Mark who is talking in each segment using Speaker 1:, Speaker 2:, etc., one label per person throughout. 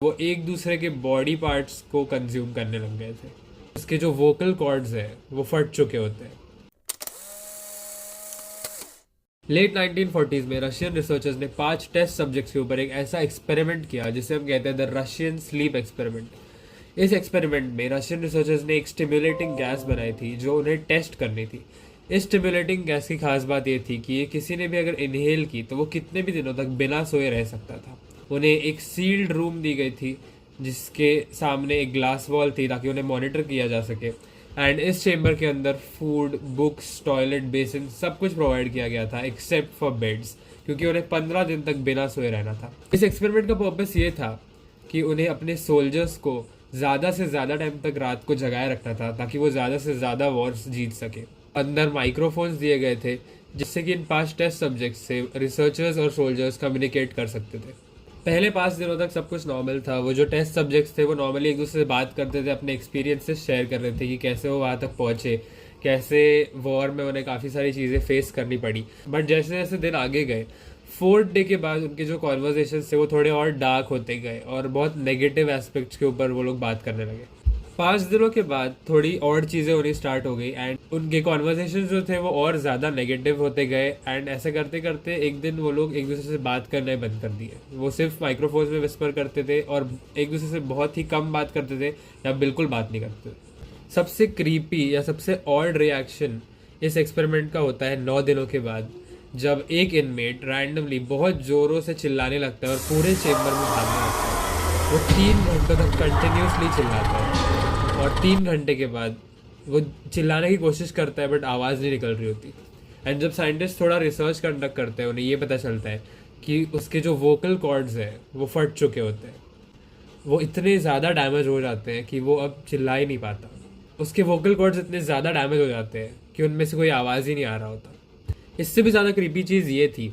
Speaker 1: वो एक दूसरे के बॉडी पार्ट्स को कंज्यूम करने लग गए थे। उसके जो वोकल कॉर्ड्स हैं वो फट चुके होते हैं। लेट 1940s में रशियन रिसर्चर्स ने 5 टेस्ट सब्जेक्ट्स के ऊपर एक ऐसा एक्सपेरिमेंट किया जिसे हम कहते हैं द रशियन स्लीप एक्सपेरिमेंट। इस एक्सपेरिमेंट में रशियन रिसर्चर्स ने एक स्टिमुलेटिंग गैस बनाई थी जो उन्हें टेस्ट करनी थी। इस स्टिमुलेटिंग गैस की खास बात यह थी कि ये किसी ने भी अगर इनहेल की तो वो कितने भी दिनों तक बिना सोए रह सकता था। उन्हें एक सील्ड रूम दी गई थी जिसके सामने एक ग्लास वॉल थी ताकि उन्हें मॉनिटर किया जा सके। एंड इस चेम्बर के अंदर फूड, बुक्स, टॉयलेट, बेसिन सब कुछ प्रोवाइड किया गया था एक्सेप्ट फॉर बेड्स, क्योंकि उन्हें 15 दिन तक बिना सोए रहना था। इस एक्सपेरिमेंट का पर्पस ये था कि उन्हें अपने सोल्जर्स को ज़्यादा से ज़्यादा टाइम तक रात को जगाए रखना था ताकि वो ज़्यादा से ज़्यादा वॉर्स जीत सके। अंदर माइक्रोफोन्स दिए गए थे जिससे कि इन 5 टेस्ट सब्जेक्ट्स से रिसर्चर्स और सोल्जर्स कम्युनिकेट कर सकते थे। पहले 5 दिनों तक सब कुछ नॉर्मल था। वो जो टेस्ट सब्जेक्ट्स थे वो नॉर्मली एक दूसरे से बात करते थे, अपने एक्सपीरियंसेस शेयर कर रहे थे कि कैसे वो वहाँ तक पहुँचे, कैसे वॉर में उन्हें काफ़ी सारी चीज़ें फेस करनी पड़ी। बट जैसे जैसे दिन आगे गए, 4th डे के बाद उनके जो कॉन्वर्जेशन थे वो थोड़े और डार्क होते गए और बहुत नेगेटिव एस्पेक्ट्स के ऊपर वो लोग बात करने लगे। 5 दिनों के बाद थोड़ी और चीज़ें होनी स्टार्ट हो गई एंड उनके कॉन्वर्सेशन जो थे वो और ज़्यादा नेगेटिव होते गए। एंड ऐसे करते करते एक दिन वो लोग एक दूसरे से बात करना ही बंद कर दिए। वो सिर्फ माइक्रोफोन्स में विस्पर करते थे और एक दूसरे से बहुत ही कम बात करते थे या बिल्कुल बात नहीं करते थे। सबसे क्रीपी या सबसे ऑड रिएक्शन इस एक्सपेरिमेंट का होता है 9 दिनों के बाद, जब एक इनमेट रैंडमली बहुत ज़ोरों से चिल्लाने लगता है और पूरे चेम्बर में भागने लगता है। वो 3 घंटों तक कंटिन्यूसली चिल्लाता है और 3 घंटे के बाद वो चिल्लाने की कोशिश करता है बट आवाज़ नहीं निकल रही होती। एंड जब साइंटिस्ट थोड़ा रिसर्च कंडक्ट करते हैं उन्हें ये पता चलता है कि उसके जो वोकल कॉर्ड्स हैं वो फट चुके होते हैं। वो इतने ज़्यादा डैमेज हो जाते हैं कि वो अब चिल्ला ही नहीं पाता। उसके वोकल कॉर्ड्स इतने ज़्यादा डैमेज हो जाते हैं कि उनमें से कोई आवाज़ ही नहीं आ रहा होता। इससे भी ज़्यादा क्रीपी चीज़ ये थी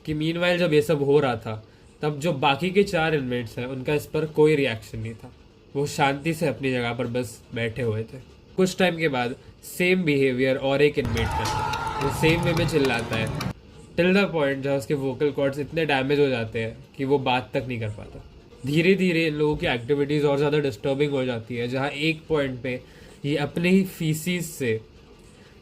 Speaker 1: कि मीनवाइल जब ये सब हो रहा था तब जो बाकी के 4 इनमेट्स हैं उनका इस पर कोई रिएक्शन नहीं था। वो शांति से अपनी जगह पर बस बैठे हुए थे। कुछ टाइम के बाद सेम बिहेवियर और एक इनमेट करता है। वो सेम वे में चिल्लाता है टिल द पॉइंट जहाँ उसके वोकल कॉर्ड्स इतने डैमेज हो जाते हैं कि वो बात तक नहीं कर पाता। धीरे धीरे इन लोगों की एक्टिविटीज़ और ज़्यादा डिस्टर्बिंग हो जाती है, जहाँ एक पॉइंट पे ये अपने ही फीसीज से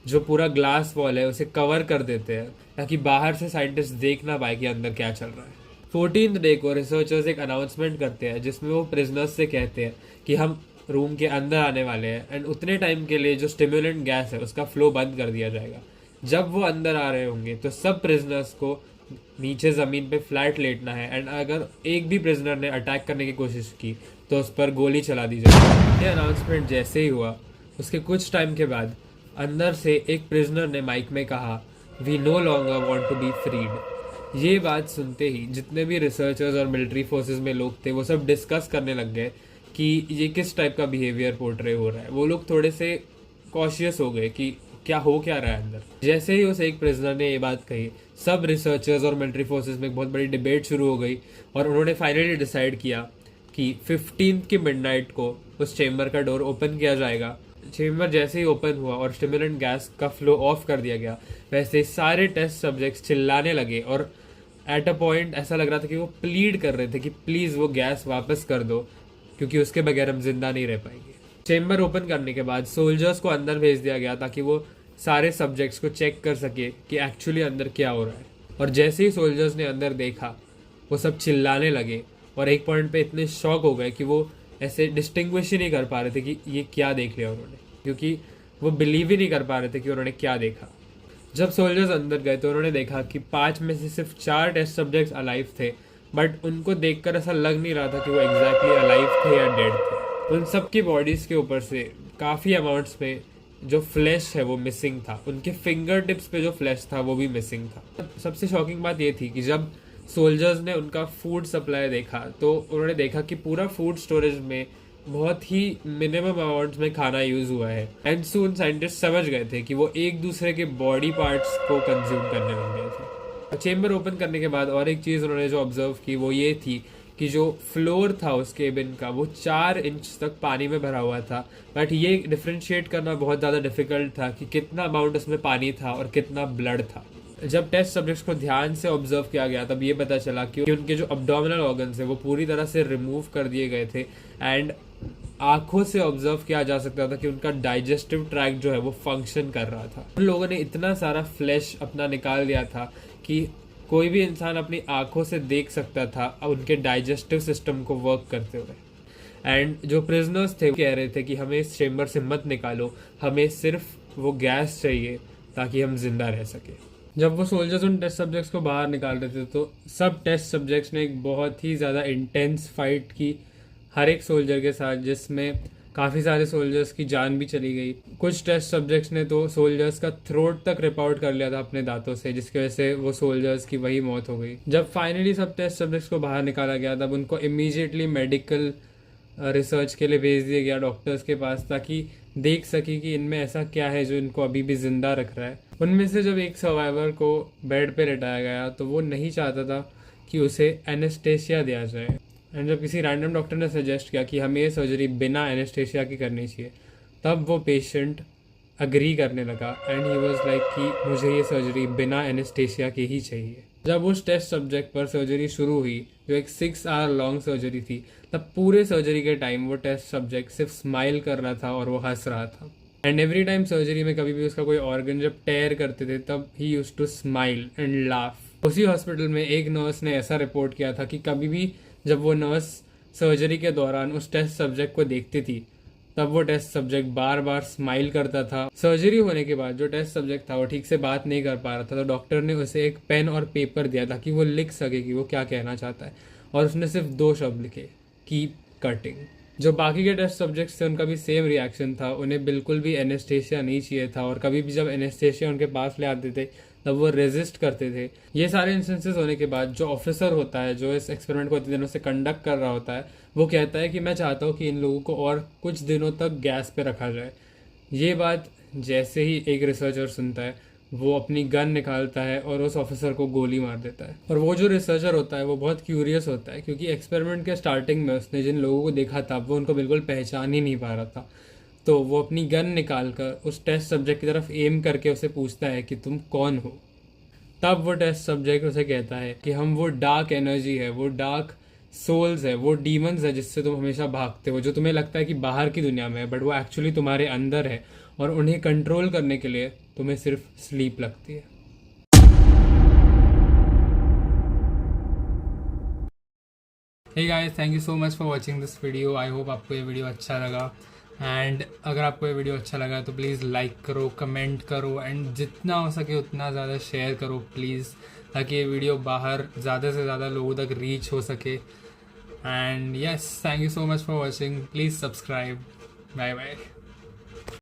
Speaker 1: जो पूरा ग्लास वॉल है उसे कवर कर देते हैं ताकि बाहर से साइंटिस्ट देख ना पाए कि अंदर क्या चल रहा है। 14th डे को रिसर्चर्स एक अनाउंसमेंट करते हैं जिसमें वो प्रिजनर्स से कहते हैं कि हम रूम के अंदर आने वाले हैं एंड उतने टाइम के लिए जो स्टिमुलेंट गैस है उसका फ्लो बंद कर दिया जाएगा। जब वो अंदर आ रहे होंगे तो सब प्रिजनर्स को नीचे ज़मीन पे फ्लैट लेटना है एंड अगर एक भी प्रिजनर ने अटैक करने की कोशिश की तो उस पर गोली चला दी जाएगी। ये अनाउंसमेंट जैसे ही हुआ उसके कुछ टाइम के बाद अंदर से एक प्रिजनर ने माइक में कहा, we no longer want to be freed. ये बात सुनते ही जितने भी रिसर्चर्स और मिलिट्री फोर्सेस में लोग थे वो सब डिस्कस करने लग गए कि ये किस टाइप का बिहेवियर पोर्ट्रे हो रहा है। वो लोग थोड़े से कॉशियस हो गए कि क्या रहा है अंदर। जैसे ही उस एक प्रिजनर ने ये बात कही, सब रिसर्चर्स और मिलिट्री फोर्सेस में एक बहुत बड़ी डिबेट शुरू हो गई और उन्होंने फाइनली डिसाइड किया कि 15th की मिडनाइट को उस चेम्बर का डोर ओपन किया जाएगा। चेम्बर जैसे ही ओपन हुआ और स्टिमुलेंट गैस का फ्लो ऑफ कर दिया गया, वैसे सारे टेस्ट सब्जेक्ट्स चिल्लाने लगे और एट अ पॉइंट ऐसा लग रहा था कि वो प्लीड कर रहे थे कि प्लीज़ वो गैस वापस कर दो क्योंकि उसके बगैर हम जिंदा नहीं रह पाएंगे। चेम्बर ओपन करने के बाद सोल्जर्स को अंदर भेज दिया गया ताकि वो सारे सब्जेक्ट्स को चेक कर सके कि एक्चुअली अंदर क्या हो रहा है। और जैसे ही सोल्जर्स ने अंदर देखा वो सब चिल्लाने लगे और एक पॉइंट पे इतने शॉक हो गए कि वो ऐसे डिस्टिंग्विश ही नहीं कर पा रहे थे कि ये क्या देख लिया उन्होंने, क्योंकि वो बिलीव ही नहीं कर पा रहे थे कि उन्होंने क्या देखा। जब सोल्जर्स अंदर गए तो उन्होंने देखा कि 5 में से सिर्फ 4 टेस्ट सब्जेक्ट्स अलाइव थे, बट उनको देखकर ऐसा लग नहीं रहा था कि वो एग्जैक्टली अलाइव थे या डेड थे। उन सब की बॉडीज़ के ऊपर से काफ़ी अमाउंट्स में जो फ्लैश है वो मिसिंग था। उनके फिंगर टिप्स पे जो फ्लैश था वो भी मिसिंग था। सबसे शॉकिंग बात ये थी कि जब सोल्जर्स ने उनका फूड सप्लाई देखा तो उन्होंने देखा कि पूरा फूड स्टोरेज में बहुत ही मिनिमम अमाउंट्स में खाना यूज़ हुआ है। एंड सून साइंटिस्ट समझ गए थे कि वो एक दूसरे के बॉडी पार्ट्स को कंज्यूम करने लग गए थे। चेम्बर ओपन करने के बाद और एक चीज़ उन्होंने जो ऑब्जर्व की वो ये थी कि जो फ्लोर था उस केबिन का वो 4 इंच तक पानी में भरा हुआ था। बट ये डिफ्रेंशिएट करना बहुत ज़्यादा डिफिकल्ट था कि कितना अमाउंट उसमें पानी था और कितना ब्लड था। जब टेस्ट सब्जेक्ट्स को ध्यान से ऑब्जर्व किया गया तब ये पता चला कि उनके जो अब्डोमिनल ऑर्गन्स है वो पूरी तरह से रिमूव कर दिए गए थे एंड आंखों से ऑब्जर्व किया जा सकता था कि उनका डाइजेस्टिव ट्रैक्ट जो है वो फंक्शन कर रहा था। उन लोगों ने इतना सारा फ्लैश अपना निकाल दिया था कि कोई भी इंसान अपनी आंखों से देख सकता था उनके डाइजेस्टिव सिस्टम को वर्क करते हुए। एंड जो प्रिजनर्स थे कह रहे थे कि हमें इस चेम्बर से मत निकालो, हमें सिर्फ वो गैस चाहिए ताकि हम जिंदा रह सके। जब वो सोल्जर्स उन टेस्ट सब्जेक्ट्स को बाहर निकाल रहे थे तो सब टेस्ट सब्जेक्ट्स ने एक बहुत ही ज़्यादा इंटेंस फाइट की हर एक सोल्जर के साथ, जिसमें काफ़ी सारे सोल्जर्स की जान भी चली गई। कुछ टेस्ट सब्जेक्ट्स ने तो सोल्जर्स का थ्रोट तक रिप आउट कर लिया था अपने दांतों से, जिसकी वजह से वो सोल्जर्स की वही मौत हो गई। जब फाइनली सब टेस्ट सब्जेक्ट्स को बाहर निकाला गया तब उनको इमीडिएटली मेडिकल रिसर्च के लिए भेज दिया गया डॉक्टर्स के पास, ताकि देख सके कि इनमें ऐसा क्या है जो इनको अभी भी जिंदा रख रहा है। उनमें से जब एक सर्वाइवर को बेड पे लेटाया गया तो वो नहीं चाहता था कि उसे एनेस्थेसिया दिया जाए। एंड जब किसी रैंडम डॉक्टर ने सजेस्ट किया कि हमें ये सर्जरी बिना एनेस्थेसिया की करनी चाहिए, तब वो पेशेंट अग्री करने लगा एंड ही वाज लाइक कि मुझे ये सर्जरी बिना एनेस्थेसिया की ही चाहिए। जब उस टेस्ट सब्जेक्ट पर सर्जरी शुरू हुई जो एक 6 आवर लॉन्ग सर्जरी थी, तब पूरे सर्जरी के टाइम वो टेस्ट सब्जेक्ट सिर्फ स्माइल कर रहा था और वो हंस रहा था। एंड एवरी टाइम सर्जरी में कभी भी उसका कोई ऑर्गन जब टेयर करते थे तब ही used to smile and laugh. उसी हॉस्पिटल में एक नर्स ने ऐसा रिपोर्ट किया था कि कभी भी जब वो नर्स सर्जरी के दौरान उस टेस्ट सब्जेक्ट को देखती थी तब वो टेस्ट सब्जेक्ट बार बार स्माइल करता था। सर्जरी होने के बाद जो टेस्ट सब्जेक्ट था वो ठीक से बात नहीं कर पा रहा था, तो डॉक्टर ने उसे एक पेन और पेपर दिया ताकि वो लिख सके कि वो क्या कहना चाहता है, और उसने सिर्फ 2 शब्द लिखे, कीप कटिंग। जो बाकी के टेस्ट सब्जेक्ट्स थे उनका भी सेम रिएक्शन था, उन्हें बिल्कुल भी एनेस्थेसिया नहीं चाहिए था और कभी भी जब एनेस्थेसिया उनके पास ले आते थे तब वो रेजिस्ट करते थे। ये सारे इंस्टेंसेस होने के बाद जो ऑफिसर होता है जो इस एक्सपेरिमेंट को इतने दिनों से कंडक्ट कर रहा होता है वो कहता है कि मैं चाहता हूँ कि इन लोगों को और कुछ दिनों तक गैस पे रखा जाए। ये बात जैसे ही एक रिसर्चर सुनता है वो अपनी गन निकालता है और उस ऑफिसर को गोली मार देता है। और वो जो रिसर्चर होता है वो बहुत क्यूरियस होता है क्योंकि एक्सपेरिमेंट के स्टार्टिंग में उसने जिन लोगों को देखा था वो उनको बिल्कुल पहचान ही नहीं पा रहा था। तो वो अपनी गन निकाल कर उस टेस्ट सब्जेक्ट की तरफ एम करके उसे पूछता है कि तुम कौन हो। तब वो टेस्ट सब्जेक्ट उसे कहता है कि हम वो डार्क एनर्जी है, वो डार्क सोल्स है, वो डीमंस है जिससे तुम हमेशा भागते हो, जो तुम्हें लगता है कि बाहर की दुनिया में है बट वो एक्चुअली तुम्हारे अंदर है, और उन्हें कंट्रोल करने के लिए तुम्हें सिर्फ स्लीप लगती है। Hey guys, thank you so much for watching this video. I hope आपको ये वीडियो अच्छा लगा। एंड अगर आपको ये वीडियो अच्छा लगा तो प्लीज़ लाइक करो, कमेंट करो एंड जितना हो सके उतना ज़्यादा शेयर करो प्लीज़, ताकि ये वीडियो बाहर ज़्यादा से ज़्यादा लोगों तक रीच हो सके। And yes, thank you so much for watching. Please subscribe. Bye bye.